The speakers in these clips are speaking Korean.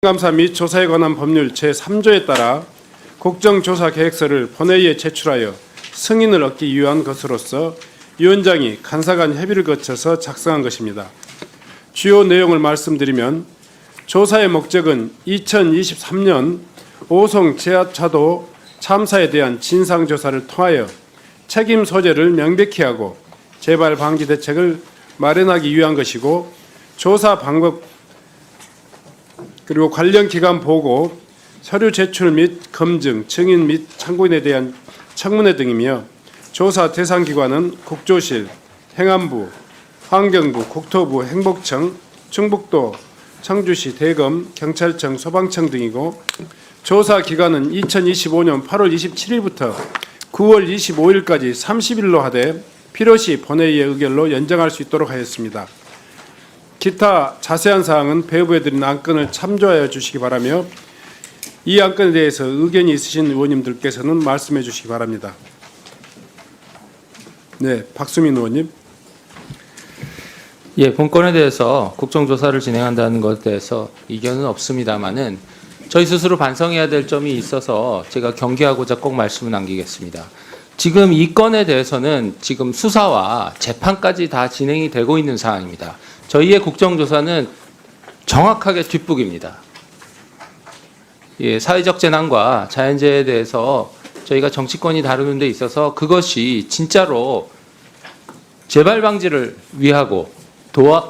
감사 및 조사에 관한 법률 제3조에 따라 국정조사 계획서를 본회의에 제출하여 승인을 얻기 위한 것으로서 위원장이 간사 간 협의를 거쳐서 작성한 것입니다. 주요 내용을 말씀드리면 조사의 목적은 2023년 오송 지하차도 참사에 대한 진상조사를 통하여 책임 소재를 명백히 하고 재발 방지 대책을 마련하기 위한 것이고, 조사 방법 그리고 관련 기관 보고, 서류 제출 및 검증, 증인 및 참고인에 대한 청문회 등이며, 조사 대상 기관은 국조실, 행안부, 환경부, 국토부, 행복청, 충북도, 청주시, 대검, 경찰청, 소방청 등이고, 조사 기간은 2025년 8월 27일부터 9월 25일까지 30일로 하되 필요시 본회의의 의결로 연장할 수 있도록 하였습니다. 기타 자세한 사항은 배부에 드린 안건을 참조하여 주시기 바라며, 이 안건에 대해서 의견이 있으신 의원님들께서는 말씀해 주시기 바랍니다. 네, 박수민 의원님. 예, 본건에 대해서 국정조사를 진행한다는 것에 대해서 이견은 없습니다만은 저희 스스로 반성해야 될 점이 있어서 제가 경계하고자 꼭 말씀을 남기겠습니다. 지금 이 건에 대해서는 지금 수사와 재판까지 다 진행이 되고 있는 상황입니다. 저희의 국정조사는 정확하게 뒷북입니다. 예, 사회적 재난과 자연재해에 대해서 저희가 정치권이 다루는 데 있어서 그것이 진짜로 재발 방지를 위하고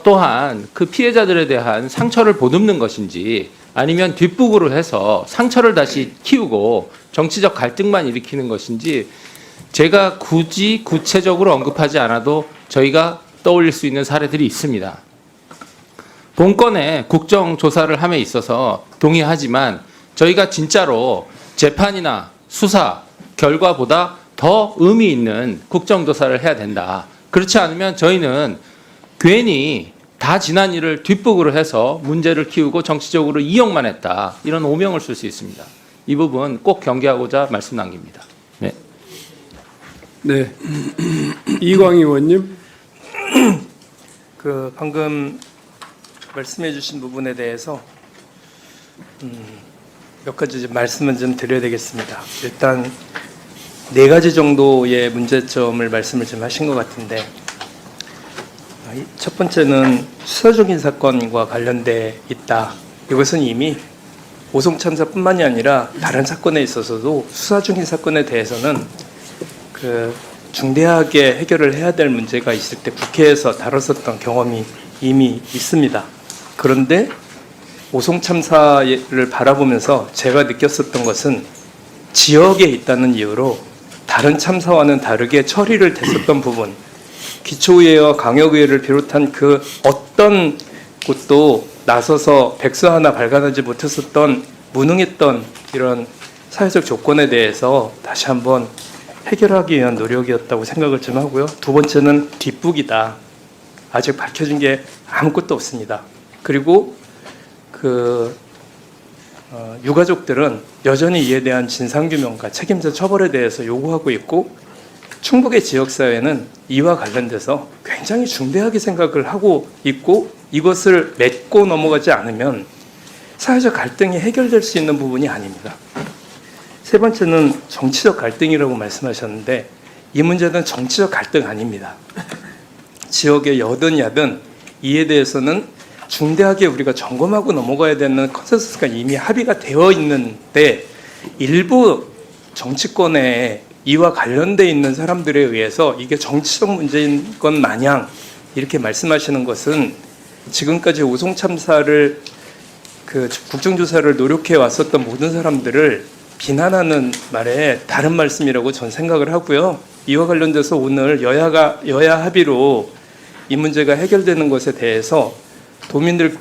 또한 그 피해자들에 대한 상처를 보듬는 것인지, 아니면 뒷북으로 해서 상처를 다시 키우고 정치적 갈등만 일으키는 것인지 제가 굳이 구체적으로 언급하지 않아도 저희가 떠올릴 수 있는 사례들이 있습니다. 본건에 국정조사를 함에 있어서 동의하지만 저희가 진짜로 재판이나 수사 결과보다 더 의미 있는 국정조사를 해야 된다. 그렇지 않으면 저희는 괜히 다 지난 일을 뒷북으로 해서 문제를 키우고 정치적으로 이용만 했다, 이런 오명을 쓸 수 있습니다. 이 부분 꼭 경계하고자 말씀 남깁니다. 네. 네, 이광희 의원님. 방금 말씀해 주신 부분에 대해서 몇 가지 말씀은 좀 드려야 되겠습니다. 일단 4가지 정도의 문제점을 말씀을 좀 하신 것 같은데, 첫 번째는 수사적인 사건과 관련돼 있다. 이것은 이미 오송 참사뿐만이 아니라 다른 사건에 있어서도 수사 중인 사건에 대해서는 중대하게 해결을 해야 될 문제가 있을 때 국회에서 다뤘었던 경험이 이미 있습니다. 그런데 오송 참사를 바라보면서 제가 느꼈었던 것은 지역에 있다는 이유로 다른 참사와는 다르게 처리를 됐었던 부분, 기초의회와 강역의회를 비롯한 그 어떤 곳도 나서서 백서 하나 발간하지 못했었던 무능했던 이런 사회적 조건에 대해서 다시 한번 해결하기 위한 노력이었다고 생각을 좀 하고요. 두 번째는 뒷북이다. 아직 밝혀진 게 아무것도 없습니다. 그리고 유가족들은 여전히 이에 대한 진상규명과 책임자 처벌에 대해서 요구하고 있고, 충북의 지역사회는 이와 관련돼서 굉장히 중대하게 생각을 하고 있고, 이것을 맺고 넘어가지 않으면 사회적 갈등이 해결될 수 있는 부분이 아닙니다. 세 번째는 정치적 갈등이라고 말씀하셨는데, 이 문제는 정치적 갈등 아닙니다. 지역의 여든 야든 이에 대해서는 중대하게 우리가 점검하고 넘어가야 되는 컨센서스가 이미 합의가 되어 있는데, 일부 정치권에 이와 관련돼 있는 사람들에 의해서 이게 정치적 문제인 것 마냥 이렇게 말씀하시는 것은 지금까지 오송 참사를 국정조사를 노력해 왔었던 모든 사람들을 비난하는 말에 다른 말씀이라고 전 생각을 하고요. 이와 관련돼서 오늘 여야 합의로 이 문제가 해결되는 것에 대해서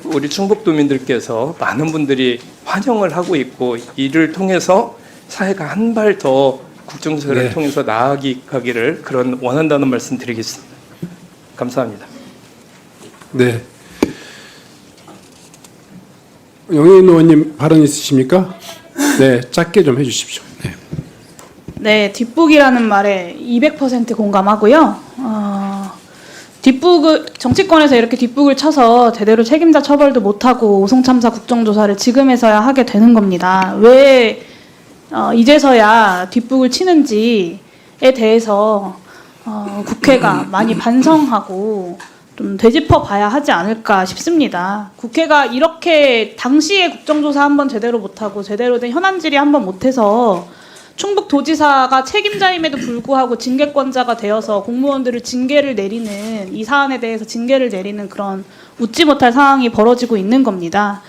우리 충북 도민들께서 많은 분들이 환영을 하고 있고, 이를 통해서 사회가 한 발 더 국정조사를 통해서 나아가기를 그런 원한다는 말씀 드리겠습니다. 감사합니다. 네. 영인 의원님 발언 있으십니까? 네, 짧게 좀 해주십시오. 네. 네, 뒷북이라는 말에 200% 공감하고요. 정치권에서 이렇게 뒷북을 쳐서 제대로 책임자 처벌도 못하고 오송참사 국정조사를 지금에서야 하게 되는 겁니다. 왜 이제서야 뒷북을 치는지에 대해서 국회가 많이 반성하고 좀 되짚어 봐야 하지 않을까 싶습니다. 국회가 이렇게 당시에 국정조사 한번 제대로 못하고 제대로 된 현안 질의 한번 못해서 충북도지사가 책임자임에도 불구하고 징계권자가 되어서 공무원들을 징계를 내리는, 이 사안에 대해서 징계를 내리는 그런 웃지 못할 상황이 벌어지고 있는 겁니다.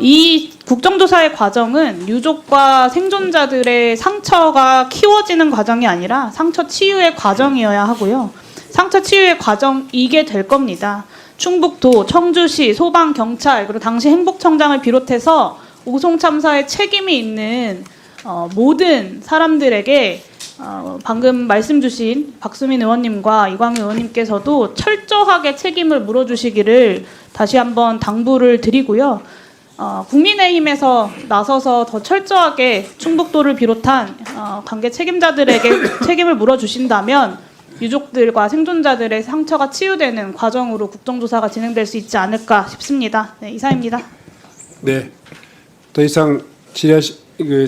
이 국정조사의 과정은 유족과 생존자들의 상처가 키워지는 과정이 아니라 상처 치유의 과정이어야 하고요. 상처 치유의 과정이게 될 겁니다. 충북도, 청주시, 소방, 경찰, 그리고 당시 행복청장을 비롯해서 오송참사에 책임이 있는 모든 사람들에게 방금 말씀 주신 박수민 의원님과 이광희 의원님께서도 철저하게 책임을 물어주시기를 다시 한번 당부를 드리고요. 국민의힘에서 나서서 더 철저하게 충북도를 비롯한 관계 책임자들에게 책임을 물어주신다면 유족들과 생존자들의 상처가 치유되는 과정으로 국정조사가 진행될 수 있지 않을까 싶습니다. 네, 이상입니다. 네. 더 이상 질의하실